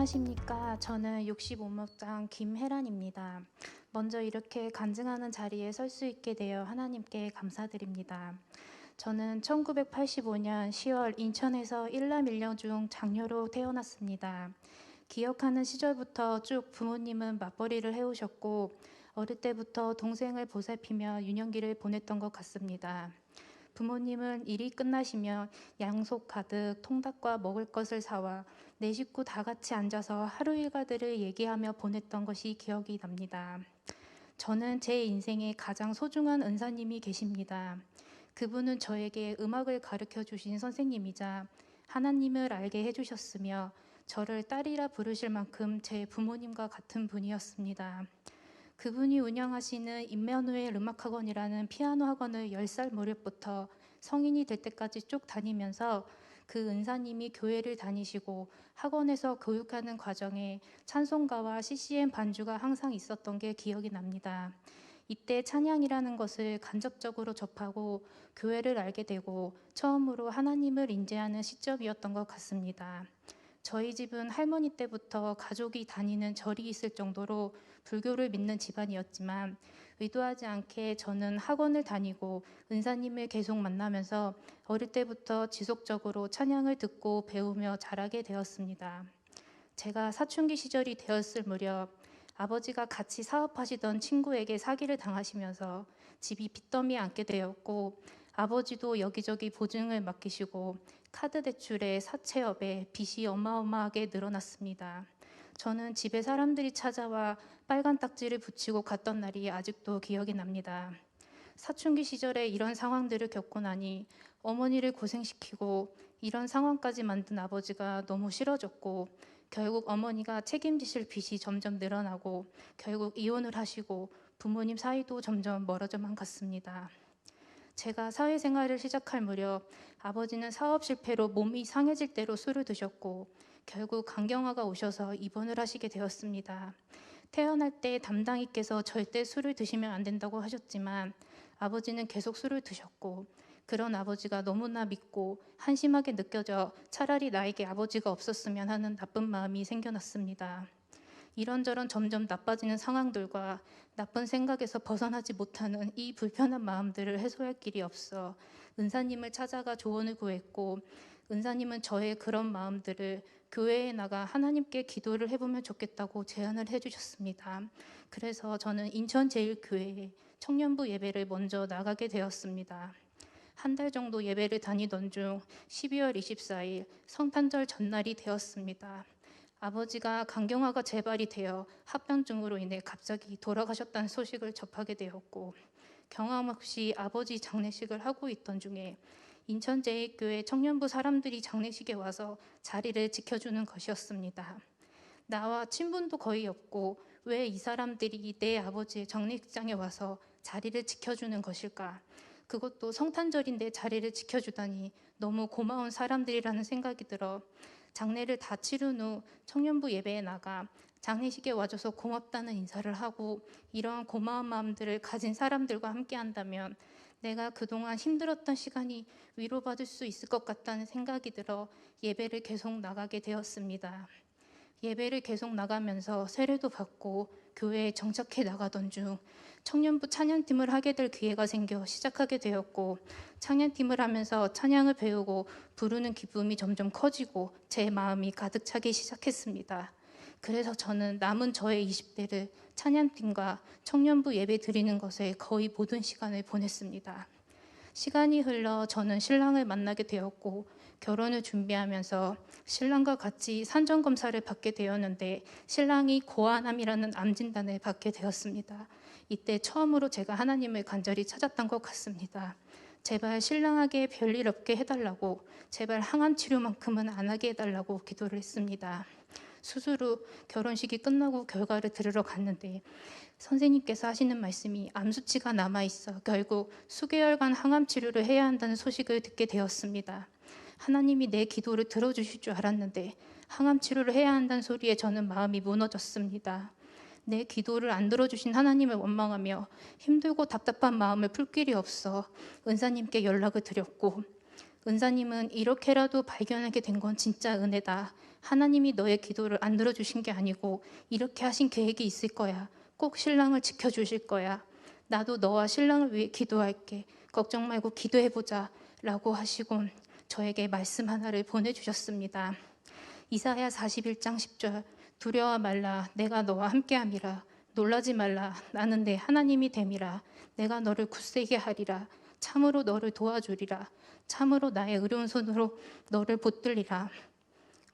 안녕하십니까. 저는 65목장 김혜란입니다. 먼저 이렇게 간증하는 자리에 설 수 있게 되어 하나님께 감사드립니다. 저는 1985년 10월 인천에서 일남 일녀 중 장녀로 태어났습니다. 기억하는 시절부터 쭉 부모님은 맞벌이를 해오셨고 어릴 때부터 동생을 보살피며 유년기를 보냈던 것 같습니다. 부모님은 일이 끝나시면 양속 가득 통닭과 먹을 것을 사와 네 식구 다 같이 앉아서 하루 일과들을 얘기하며 보냈던 것이 기억이 납니다. 저는 제 인생에 가장 소중한 은사님이 계십니다. 그분은 저에게 음악을 가르쳐 주신 선생님이자 하나님을 알게 해주셨으며 저를 딸이라 부르실 만큼 제 부모님과 같은 분이었습니다. 그분이 운영하시는 임마누엘 음악학원이라는 피아노 학원을 10살 무렵부터 성인이 될 때까지 쭉 다니면서 그 은사님이 교회를 다니시고 학원에서 교육하는 과정에 찬송가와 CCM 반주가 항상 있었던 게 기억이 납니다. 이때 찬양이라는 것을 간접적으로 접하고 교회를 알게 되고 처음으로 하나님을 인지하는 시점이었던 것 같습니다. 저희 집은 할머니 때부터 가족이 다니는 절이 있을 정도로 불교를 믿는 집안이었지만 의도하지 않게 저는 학원을 다니고 은사님을 계속 만나면서 어릴 때부터 지속적으로 찬양을 듣고 배우며 자라게 되었습니다. 제가 사춘기 시절이 되었을 무렵 아버지가 같이 사업하시던 친구에게 사기를 당하시면서 집이 빚더미에 앉게 되었고 아버지도 여기저기 보증을 맡기시고 카드 대출에 사채업에 빚이 어마어마하게 늘어났습니다. 저는 집에 사람들이 찾아와 빨간 딱지를 붙이고 갔던 날이 아직도 기억이 납니다. 사춘기 시절에 이런 상황들을 겪고 나니 어머니를 고생시키고 이런 상황까지 만든 아버지가 너무 싫어졌고 결국 어머니가 책임지실 빚이 점점 늘어나고 결국 이혼을 하시고 부모님 사이도 점점 멀어져만 갔습니다. 제가 사회생활을 시작할 무렵 아버지는 사업 실패로 몸이 상해질 대로 술을 드셨고 결국 간경화가 오셔서 입원을 하시게 되었습니다. 태어날 때 담당이께서 절대 술을 드시면 안 된다고 하셨지만 아버지는 계속 술을 드셨고 그런 아버지가 너무나 믿고 한심하게 느껴져 차라리 나에게 아버지가 없었으면 하는 나쁜 마음이 생겨났습니다. 이런저런 점점 나빠지는 상황들과 나쁜 생각에서 벗어나지 못하는 이 불편한 마음들을 해소할 길이 없어 은사님을 찾아가 조언을 구했고 은사님은 저의 그런 마음들을 교회에 나가 하나님께 기도를 해보면 좋겠다고 제안을 해주셨습니다. 그래서 저는 인천제일교회에 청년부 예배를 먼저 나가게 되었습니다. 한 달 정도 예배를 다니던 중 12월 24일 성탄절 전날이 되었습니다. 아버지가 간경화가 재발이 되어 합병증으로 인해 갑자기 돌아가셨다는 소식을 접하게 되었고 경험 없이 아버지 장례식을 하고 있던 중에 인천제일교회 청년부 사람들이 장례식에 와서 자리를 지켜주는 것이었습니다. 나와 친분도 거의 없고 왜 이 사람들이 내 아버지의 장례식장에 와서 자리를 지켜주는 것일까? 그것도 성탄절인데 자리를 지켜주다니 너무 고마운 사람들이라는 생각이 들어 장례를 다 치른 후 청년부 예배에 나가 장례식에 와줘서 고맙다는 인사를 하고 이러한 고마운 마음들을 가진 사람들과 함께 한다면 내가 그동안 힘들었던 시간이 위로받을 수 있을 것 같다는 생각이 들어 예배를 계속 나가게 되었습니다. 예배를 계속 나가면서 세례도 받고 교회에 정착해 나가던 중 청년부 찬양팀을 하게 될 기회가 생겨 시작하게 되었고 찬양팀을 하면서 찬양을 배우고 부르는 기쁨이 점점 커지고 제 마음이 가득 차기 시작했습니다. 그래서 저는 남은 저의 20대를 찬양팀과 청년부 예배 드리는 것에 거의 모든 시간을 보냈습니다. 시간이 흘러 저는 신랑을 만나게 되었고 결혼을 준비하면서 신랑과 같이 산전검사를 받게 되었는데 신랑이 고아암이라는 암 진단을 받게 되었습니다. 이때 처음으로 제가 하나님을 간절히 찾았던 것 같습니다. 제발 신랑에게 별일 없게 해달라고 제발 항암 치료만큼은 안 하게 해달라고 기도를 했습니다. 수술 후 결혼식이 끝나고 결과를 들으러 갔는데 선생님께서 하시는 말씀이 암 수치가 남아있어 결국 수개월간 항암 치료를 해야 한다는 소식을 듣게 되었습니다. 하나님이 내 기도를 들어주실 줄 알았는데 항암 치료를 해야 한다는 소리에 저는 마음이 무너졌습니다. 내 기도를 안 들어주신 하나님을 원망하며 힘들고 답답한 마음을 풀 길이 없어 은사님께 연락을 드렸고 은사님은 이렇게라도 발견하게 된 건 진짜 은혜다. 하나님이 너의 기도를 안 들어주신 게 아니고 이렇게 하신 계획이 있을 거야. 꼭 신랑을 지켜주실 거야. 나도 너와 신랑을 위해 기도할게. 걱정 말고 기도해보자 라고 하시고 저에게 말씀 하나를 보내주셨습니다. 이사야 41장 10절 두려워 말라 내가 너와 함께함이라 놀라지 말라 나는 내 하나님이 됨이라 내가 너를 굳세게 하리라 참으로 너를 도와주리라 참으로 나의 의로운 손으로 너를 붙들리라.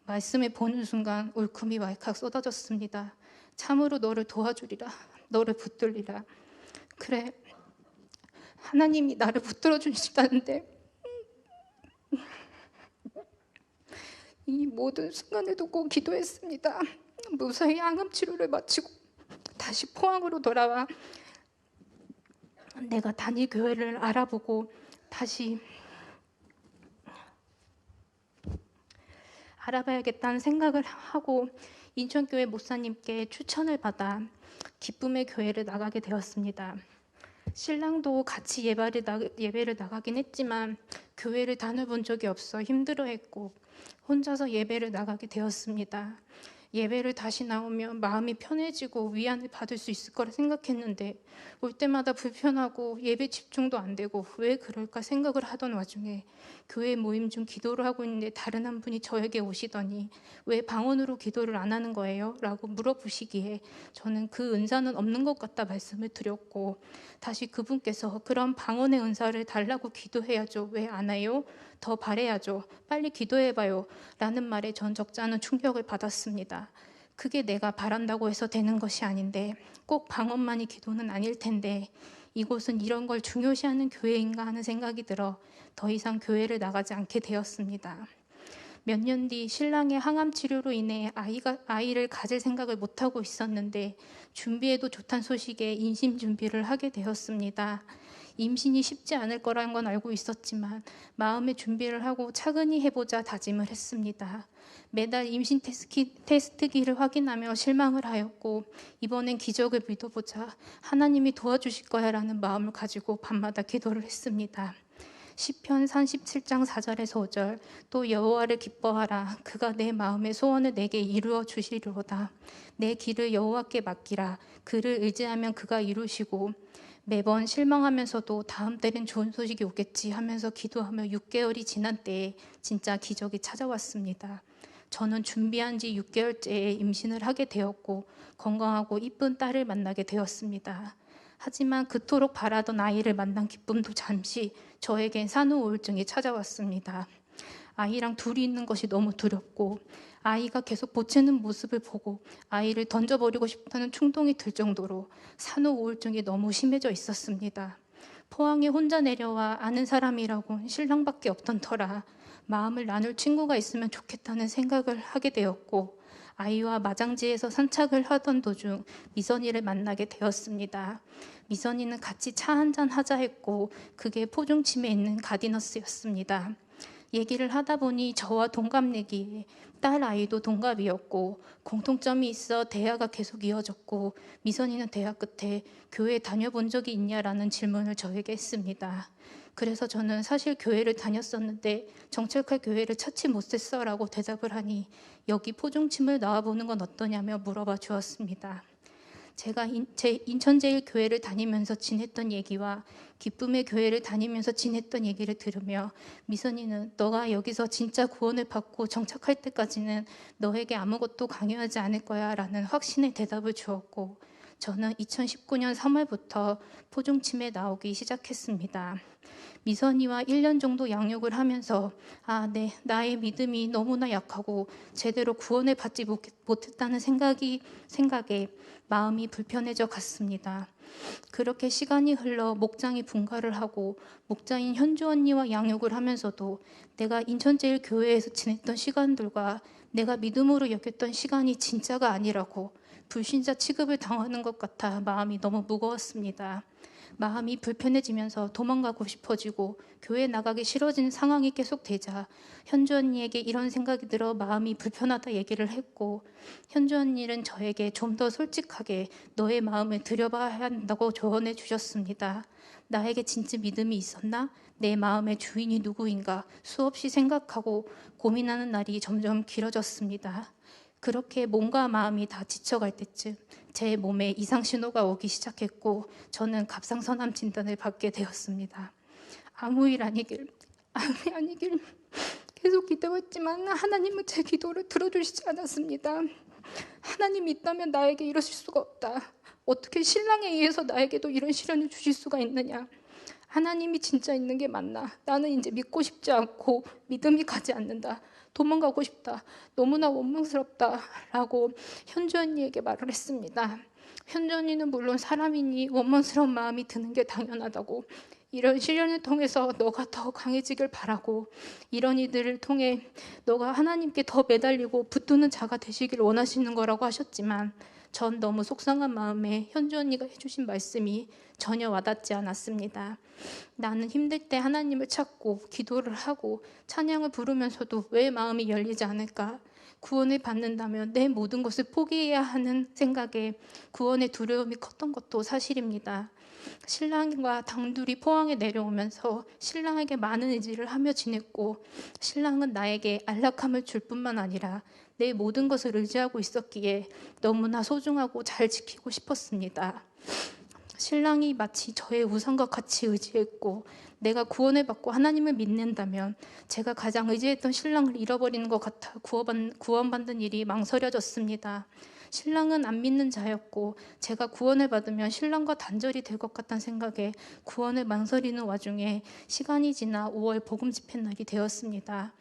말씀을 보는 순간 울큼이 왈칵 쏟아졌습니다. 참으로 너를 도와주리라 너를 붙들리라. 그래 하나님이 나를 붙들어 주신다는데 이 모든 순간을 두고 기도했습니다. 무사히 항암 치료를 마치고 다시 포항으로 돌아와 내가 다닐 교회를 알아보고 다시 알아봐야겠다는 생각을 하고 인천교회 목사님께 추천을 받아 기쁨의 교회를 나가게 되었습니다. 신랑도 같이 예배를 나가긴 했지만 교회를 다녀본 적이 없어 힘들어했고 혼자서 예배를 나가게 되었습니다. 예배를 다시 나오면 마음이 편해지고 위안을 받을 수 있을 거라 생각했는데 올 때마다 불편하고 예배 집중도 안 되고 왜 그럴까 생각을 하던 와중에 교회 모임 중 기도를 하고 있는데 다른 한 분이 저에게 오시더니 왜 방언으로 기도를 안 하는 거예요? 라고 물어보시기에 저는 그 은사는 없는 것 같다 말씀을 드렸고 다시 그분께서 그런 방언의 은사를 달라고 기도해야죠. 왜 안 해요? 더 바래야죠. 빨리 기도해봐요. 라는 말에 전 적잖은 충격을 받았습니다. 그게 내가 바란다고 해서 되는 것이 아닌데 꼭 방언만이 기도는 아닐 텐데 이곳은 이런 걸 중요시하는 교회인가 하는 생각이 들어 더 이상 교회를 나가지 않게 되었습니다. 몇 년 뒤 신랑의 항암 치료로 인해 아이를 가질 생각을 못하고 있었는데 준비해도 좋다는 소식에 임신 준비를 하게 되었습니다. 임신이 쉽지 않을 거라는 건 알고 있었지만 마음의 준비를 하고 차근히 해보자 다짐을 했습니다. 매달 임신 테스트기를 확인하며 실망을 하였고 이번엔 기적을 믿어보자 하나님이 도와주실 거야 라는 마음을 가지고 밤마다 기도를 했습니다. 시편 37장 4절에서 5절 또 여호와를 기뻐하라 그가 내 마음의 소원을 내게 이루어 주시리로다. 내 길을 여호와께 맡기라 그를 의지하면 그가 이루시고 매번 실망하면서도 다음 때는 좋은 소식이 오겠지 하면서 기도하며 6개월이 지난 때에 진짜 기적이 찾아왔습니다. 저는 준비한 지 6개월째에 임신을 하게 되었고 건강하고 이쁜 딸을 만나게 되었습니다. 하지만 그토록 바라던 아이를 만난 기쁨도 잠시 저에겐 산후 우울증이 찾아왔습니다. 아이랑 둘이 있는 것이 너무 두렵고 아이가 계속 보채는 모습을 보고 아이를 던져버리고 싶다는 충동이 들 정도로 산후 우울증이 너무 심해져 있었습니다. 포항에 혼자 내려와 아는 사람이라곤 신랑밖에 없던 터라 마음을 나눌 친구가 있으면 좋겠다는 생각을 하게 되었고 아이와 마장지에서 산책을 하던 도중 미선이를 만나게 되었습니다. 미선이는 같이 차 한잔 하자 했고 그게 포중침에 있는 가디너스였습니다. 얘기를 하다 보니 저와 동갑내기에 딸 아이도 동갑이었고 공통점이 있어 대화가 계속 이어졌고 미선이는 대화 끝에 교회 다녀본 적이 있냐라는 질문을 저에게 했습니다. 그래서 저는 사실 교회를 다녔었는데 정착할 교회를 찾지 못했어 라고 대답을 하니 여기 포중침을 나와보는 건 어떠냐며 물어봐 주었습니다. 제가 제 인천제일교회를 다니면서 지냈던 얘기와 기쁨의 교회를 다니면서 지냈던 얘기를 들으며 미선이는 너가 여기서 진짜 구원을 받고 정착할 때까지는 너에게 아무것도 강요하지 않을 거야 라는 확신의 대답을 주었고 저는 2019년 3월부터 포중침에 나오기 시작했습니다. 미선이와 1년 정도 양육을 하면서 나의 믿음이 너무나 약하고 제대로 구원을 받지 못했다는 생각에 마음이 불편해져 갔습니다. 그렇게 시간이 흘러 목장이 분가를 하고 목장인 현주 언니와 양육을 하면서도 내가 인천제일교회에서 지냈던 시간들과 내가 믿음으로 여겼던 시간이 진짜가 아니라고 불신자 취급을 당하는 것 같아 마음이 너무 무거웠습니다. 마음이 불편해지면서 도망가고 싶어지고 교회 나가기 싫어지는 상황이 계속되자 현주 언니에게 이런 생각이 들어 마음이 불편하다 얘기를 했고, 현주 언니는 저에게 좀 더 솔직하게 너의 마음을 들여봐야 한다고 조언해 주셨습니다. 나에게 진짜 믿음이 있었나? 내 마음의 주인이 누구인가? 수없이 생각하고 고민하는 날이 점점 길어졌습니다. 그렇게 몸과 마음이 다 지쳐갈 때쯤 제 몸에 이상 신호가 오기 시작했고, 저는 갑상선암 진단을 받게 되었습니다. 아무 일 아니길 계속 기도했지만 하나님은 제 기도를 들어주시지 않았습니다. 하나님이 있다면 나에게 이러실 수가 없다. 어떻게 신랑에 의해서 나에게도 이런 시련을 주실 수가 있느냐. 하나님이 진짜 있는 게 맞나. 나는 이제 믿고 싶지 않고 믿음이 가지 않는다. 도망가고 싶다. 너무나 원망스럽다. 라고 현주 언니에게 말을 했습니다. 현주 언니는 물론 사람이니 원망스러운 마음이 드는 게 당연하다고, 이런 시련을 통해서 너가 더 강해지길 바라고, 이런 이들을 통해 너가 하나님께 더 매달리고 붙드는 자가 되시길 원하시는 거라고 하셨지만, 전 너무 속상한 마음에 현주 언니가 해주신 말씀이 전혀 와닿지 않았습니다. 나는 힘들 때 하나님을 찾고 기도를 하고 찬양을 부르면서도 왜 마음이 열리지 않을까? 구원을 받는다면 내 모든 것을 포기해야 하는 생각에 구원의 두려움이 컸던 것도 사실입니다. 신랑과 단둘이 포항에 내려오면서 신랑에게 많은 의지를 하며 지냈고, 신랑은 나에게 안락함을 줄 뿐만 아니라 내 모든 것을 의지하고 있었기에 너무나 소중하고 잘 지키고 싶었습니다. 신랑이 마치 저의 우상과 같이 의지했고, 내가 구원을 받고 하나님을 믿는다면 제가 가장 의지했던 신랑을 잃어버리는 것 같아 구원받는 일이 망설여졌습니다. 신랑은 안 믿는 자였고 제가 구원을 받으면 신랑과 단절이 될 것 같다는 생각에 구원을 망설이는 와중에 시간이 지나 5월 복음 집회 날이 되었습니다.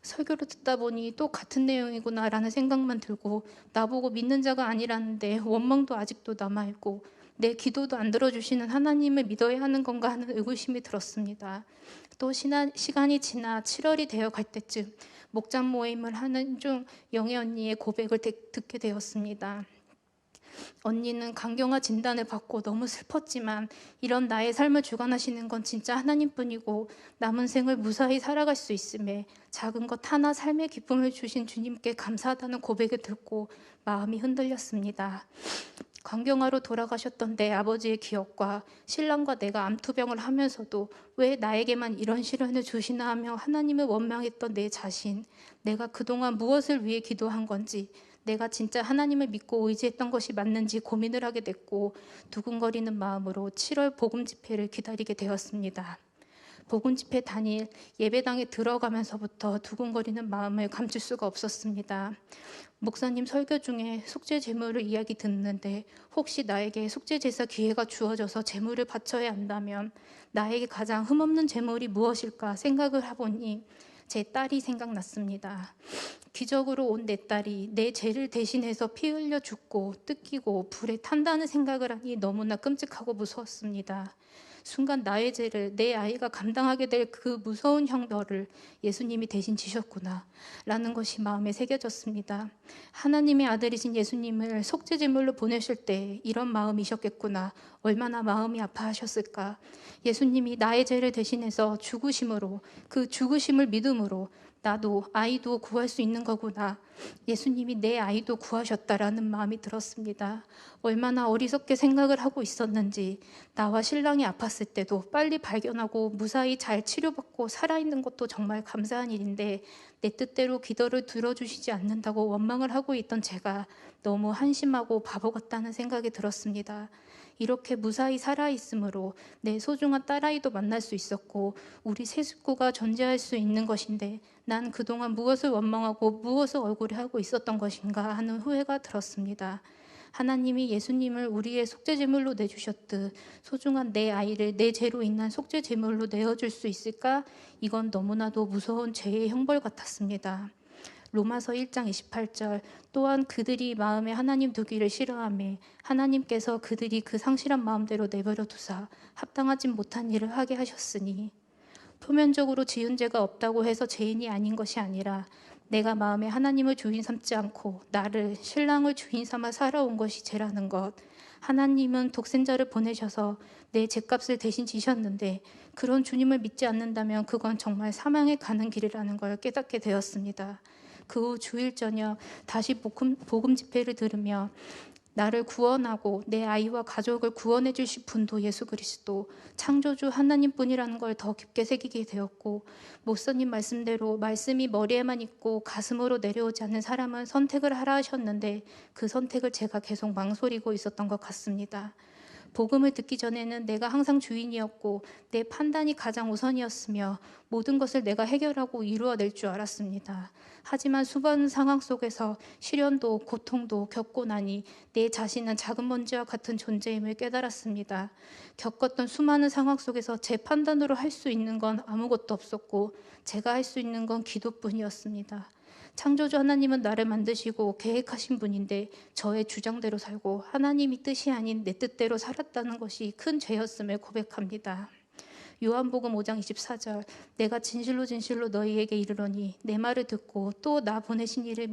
설교를 듣다 보니 또 같은 내용이구나 라는 생각만 들고, 나보고 믿는 자가 아니라는데 원망도 아직도 남아있고 내 기도도 안 들어주시는 하나님을 믿어야 하는 건가 하는 의구심이 들었습니다. 또 시간이 지나 7월이 되어 갈 때쯤 목장 모임을 하는 중 영애 언니의 고백을 듣게 되었습니다. 언니는 간경화 진단을 받고 너무 슬펐지만 이런 나의 삶을 주관하시는 건 진짜 하나님뿐이고 남은 생을 무사히 살아갈 수 있음에 작은 것 하나 삶의 기쁨을 주신 주님께 감사하다는 고백을 듣고 마음이 흔들렸습니다. 간경화로 돌아가셨던 내 아버지의 기억과 신랑과 내가 암투병을 하면서도 왜 나에게만 이런 시련을 주시나 하며 하나님을 원망했던 내 자신, 내가 그동안 무엇을 위해 기도한 건지, 내가 진짜 하나님을 믿고 의지했던 것이 맞는지 고민을 하게 됐고, 두근거리는 마음으로 7월 복음 집회를 기다리게 되었습니다. 복음 집회 당일 예배당에 들어가면서부터 두근거리는 마음을 감출 수가 없었습니다. 목사님 설교 중에 속죄 제물을 이야기 듣는데, 혹시 나에게 속죄 제사 기회가 주어져서 제물을 바쳐야 한다면 나에게 가장 흠없는 제물이 무엇일까 생각을 해보니 제 딸이 생각났습니다. 기적으로 온 내 딸이 내 죄를 대신해서 피 흘려 죽고 뜯기고 불에 탄다는 생각을 하니 너무나 끔찍하고 무서웠습니다. 순간 나의 죄를 내 아이가 감당하게 될 그 무서운 형벌을 예수님이 대신 지셨구나 라는 것이 마음에 새겨졌습니다. 하나님의 아들이신 예수님을 속죄제물로 보내실 때 이런 마음이셨겠구나. 얼마나 마음이 아파하셨을까. 예수님이 나의 죄를 대신해서 죽으심으로, 그 죽으심을 믿음으로 나도 아이도 구할 수 있는 거구나. 예수님이 내 아이도 구하셨다라는 마음이 들었습니다. 얼마나 어리석게 생각을 하고 있었는지, 나와 신랑이 아팠을 때도 빨리 발견하고 무사히 잘 치료받고 살아있는 것도 정말 감사한 일인데 내 뜻대로 기도를 들어주시지 않는다고 원망을 하고 있던 제가 너무 한심하고 바보 같다는 생각이 들었습니다. 이렇게 무사히 살아있으므로 내 소중한 딸아이도 만날 수 있었고 우리 세 식구가 존재할 수 있는 것인데, 난 그동안 무엇을 원망하고 무엇을 억울해 하고 있었던 것인가 하는 후회가 들었습니다. 하나님이 예수님을 우리의 속죄제물로 내주셨듯 소중한 내 아이를 내 죄로 인한 속죄제물로 내어줄 수 있을까? 이건 너무나도 무서운 죄의 형벌 같았습니다. 로마서 1장 28절, 또한 그들이 마음에 하나님 두기를 싫어하며 하나님께서 그들이 그 상실한 마음대로 내버려 두사 합당하지 못한 일을 하게 하셨으니, 표면적으로 지은 죄가 없다고 해서 죄인이 아닌 것이 아니라 내가 마음에 하나님을 주인 삼지 않고 나를 신랑을 주인 삼아 살아온 것이 죄라는 것, 하나님은 독생자를 보내셔서 내 죄값을 대신 지셨는데 그런 주님을 믿지 않는다면 그건 정말 사망에 가는 길이라는 걸 깨닫게 되었습니다. 그 후 주일 저녁 다시 복음 집회를 들으며 나를 구원하고 내 아이와 가족을 구원해 주실 분도 예수 그리스도, 창조주 하나님뿐이라는 걸 더 깊게 새기게 되었고, 목사님 말씀대로 말씀이 머리에만 있고 가슴으로 내려오지 않는 사람은 선택을 하라 하셨는데 그 선택을 제가 계속 망설이고 있었던 것 같습니다. 복음을 듣기 전에는 내가 항상 주인이었고 내 판단이 가장 우선이었으며 모든 것을 내가 해결하고 이루어낼 줄 알았습니다. 하지만 수많은 상황 속에서 시련도 고통도 겪고 나니 내 자신은 작은 먼지와 같은 존재임을 깨달았습니다. 겪었던 수많은 상황 속에서 제 판단으로 할 수 있는 건 아무것도 없었고 제가 할 수 있는 건 기도뿐이었습니다. 창조주 하나님은 나를 만드시고 계획하신 분인데 저의 주장대로 살고 하나님이 뜻이 아닌 내 뜻대로 살았다는 것이 큰 죄였음을 고백합니다. 요한복음 5장 24절 내가 진실로 진실로 너희에게 이르노니 내 말을 듣고 또 나 보내신 이를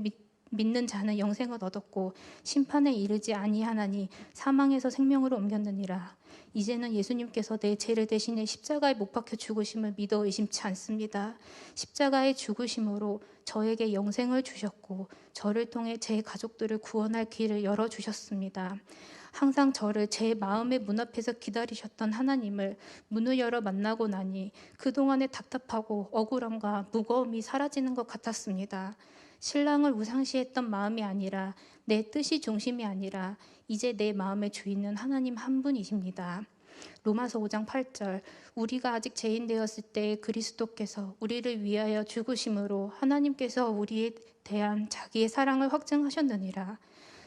믿는 자는 영생을 얻었고 심판에 이르지 아니하나니 사망에서 생명으로 옮겼느니라. 이제는 예수님께서 내 죄를 대신해 십자가에 못 박혀 죽으심을 믿어 의심치 않습니다. 십자가의 죽으심으로 저에게 영생을 주셨고 저를 통해 제 가족들을 구원할 길을 열어주셨습니다. 항상 저를 제 마음의 문 앞에서 기다리셨던 하나님을 문을 열어 만나고 나니 그동안의 답답하고 억울함과 무거움이 사라지는 것 같았습니다. 신랑을 우상시했던 마음이 아니라 내 뜻이 중심이 아니라 이제 내 마음의 주인은 하나님 한 분이십니다. 로마서 5장 8절 우리가 아직 죄인 되었을 때 그리스도께서 우리를 위하여 죽으심으로 하나님께서 우리에 대한 자기의 사랑을 확증하셨느니라.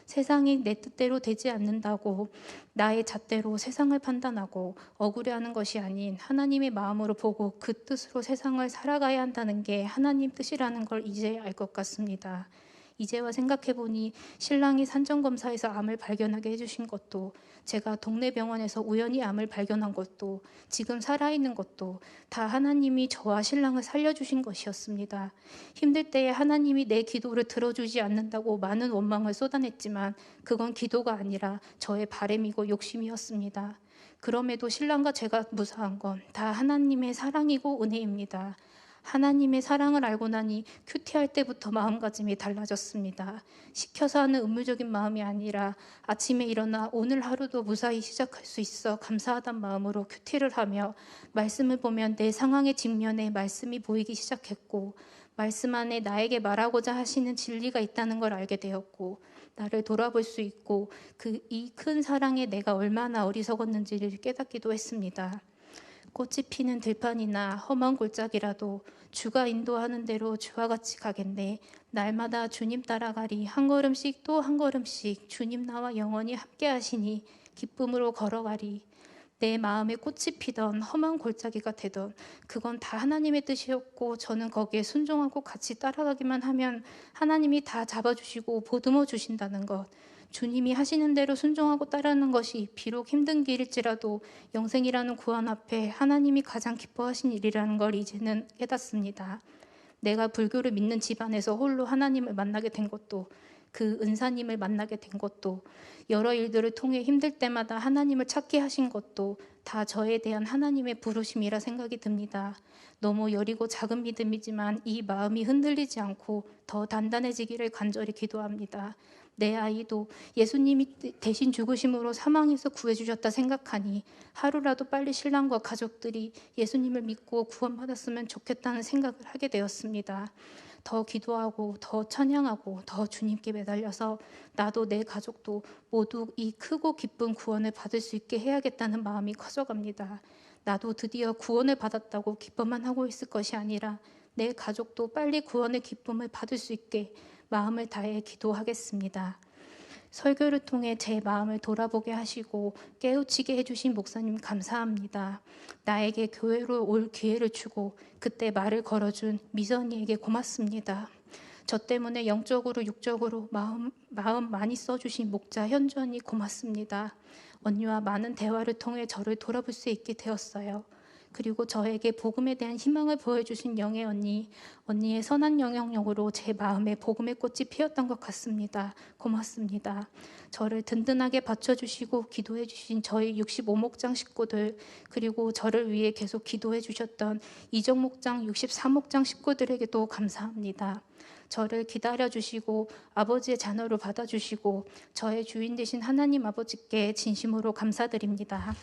세상이 내 뜻대로 되지 않는다고 나의 잣대로 세상을 판단하고 억울해하는 것이 아닌 하나님의 마음으로 보고 그 뜻으로 세상을 살아가야 한다는 게 하나님 뜻이라는 걸 이제 알 것 같습니다. 이제와 생각해보니 신랑이 산정검사에서 암을 발견하게 해주신 것도 제가 동네 병원에서 우연히 암을 발견한 것도 지금 살아있는 것도 다 하나님이 저와 신랑을 살려주신 것이었습니다. 힘들 때에 하나님이 내 기도를 들어주지 않는다고 많은 원망을 쏟아냈지만 그건 기도가 아니라 저의 바램이고 욕심이었습니다. 그럼에도 신랑과 제가 무사한 건 다 하나님의 사랑이고 은혜입니다. 하나님의 사랑을 알고 나니 큐티할 때부터 마음가짐이 달라졌습니다. 시켜서 하는 의무적인 마음이 아니라 아침에 일어나 오늘 하루도 무사히 시작할 수 있어 감사하단 마음으로 큐티를 하며 말씀을 보면 내 상황의 직면에 말씀이 보이기 시작했고 말씀 안에 나에게 말하고자 하시는 진리가 있다는 걸 알게 되었고 나를 돌아볼 수 있고 이 큰 사랑에 내가 얼마나 어리석었는지를 깨닫기도 했습니다. 꽃이 피는 들판이나 험한 골짜기라도 주가 인도하는 대로 주와 같이 가겠네. 날마다 주님 따라가리. 한 걸음씩 또 한 걸음씩 주님 나와 영원히 함께 하시니 기쁨으로 걸어가리. 내 마음에 꽃이 피던 험한 골짜기가 되던 그건 다 하나님의 뜻이었고 저는 거기에 순종하고 같이 따라가기만 하면 하나님이 다 잡아주시고 보듬어 주신다는 것. 주님이 하시는 대로 순종하고 따르는 것이 비록 힘든 길일지라도 영생이라는 구원 앞에 하나님이 가장 기뻐하신 일이라는 걸 이제는 깨닫습니다. 내가 불교를 믿는 집안에서 홀로 하나님을 만나게 된 것도 그 은사님을 만나게 된 것도 여러 일들을 통해 힘들 때마다 하나님을 찾게 하신 것도 다 저에 대한 하나님의 부르심이라 생각이 듭니다. 너무 여리고 작은 믿음이지만 이 마음이 흔들리지 않고 더 단단해지기를 간절히 기도합니다. 내 아이도 예수님이 대신 죽으심으로 사망에서 구해주셨다 생각하니 하루라도 빨리 신랑과 가족들이 예수님을 믿고 구원받았으면 좋겠다는 생각을 하게 되었습니다. 더 기도하고 더 찬양하고 더 주님께 매달려서 나도 내 가족도 모두 이 크고 기쁜 구원을 받을 수 있게 해야겠다는 마음이 커져갑니다. 나도 드디어 구원을 받았다고 기뻐만 하고 있을 것이 아니라 내 가족도 빨리 구원의 기쁨을 받을 수 있게 마음을 다해 기도하겠습니다. 설교를 통해 제 마음을 돌아보게 하시고 깨우치게 해주신 목사님 감사합니다. 나에게 교회로 올 기회를 주고 그때 말을 걸어준 미선이에게 고맙습니다. 저 때문에 영적으로 육적으로 마음 많이 써주신 목자 현주언니 고맙습니다. 언니와 많은 대화를 통해 저를 돌아볼 수 있게 되었어요. 그리고 저에게 복음에 대한 희망을 보여주신 영애 언니의 선한 영향력으로 제 마음에 복음의 꽃이 피었던 것 같습니다. 고맙습니다. 저를 든든하게 받쳐주시고 기도해 주신 저희 65목장 식구들, 그리고 저를 위해 계속 기도해 주셨던 이정 목장 63목장 식구들에게도 감사합니다. 저를 기다려주시고 아버지의 자녀로 받아주시고 저의 주인 되신 하나님 아버지께 진심으로 감사드립니다.